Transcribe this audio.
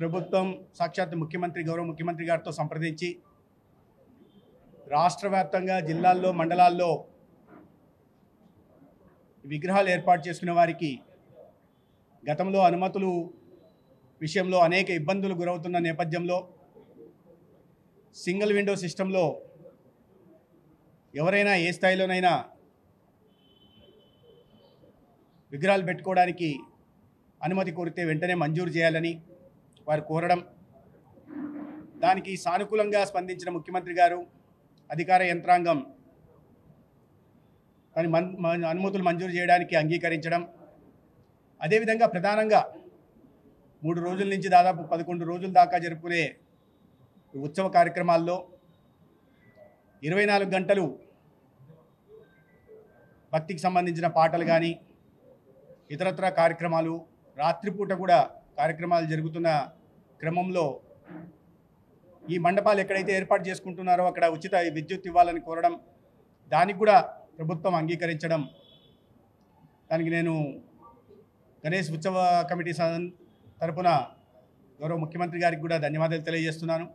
ప్రభుత్వం సాక్షాత్ గౌరవ ముఖ్యమంత్రి గారితో సంప్రదించి రాష్ట్ర వ్యాప్తంగా జిల్లాల్లో మండలాల్లో విగ్రహాలు ఏర్పాటు చేసుకునే వారికి గతంలో అనుమతులు విషయంలో అనేక ఇబ్బందులు గురవుతున్న నేపథ్యంలో సింగిల్ విండో సిస్టంలో ఎవరైనా ఏ స్థాయిలోనైనా విగ్రహాలు పెట్టుకోవడానికి అనుమతి కోరితే వెంటనే మంజూరు చేయాలని వారు కోరడం, దానికి సానుకూలంగా స్పందించిన ముఖ్యమంత్రి గారు అధికార యంత్రాంగం దాని అనుమతులు మంజూరు చేయడానికి అంగీకరించడం, అదేవిధంగా ప్రధానంగా 3 రోజుల నుంచి దాదాపు 11 రోజుల దాకా జరుపుకునే ఉత్సవ కార్యక్రమాల్లో 24 గంటలు భక్తికి సంబంధించిన పాటలు కానీ ఇతరత్ర కార్యక్రమాలు, రాత్రిపూట కూడా కార్యక్రమాలు జరుగుతున్న క్రమంలో ఈ మండపాలు ఎక్కడైతే ఏర్పాటు చేసుకుంటున్నారో అక్కడ ఉచిత విద్యుత్ ఇవ్వాలని కోరడం, దానికి కూడా ప్రభుత్వం అంగీకరించడం, దానికి నేను గణేష్ ఉత్సవ కమిటీ తరపున గౌరవ ముఖ్యమంత్రి గారికి కూడా ధన్యవాదాలు తెలియజేస్తున్నాను.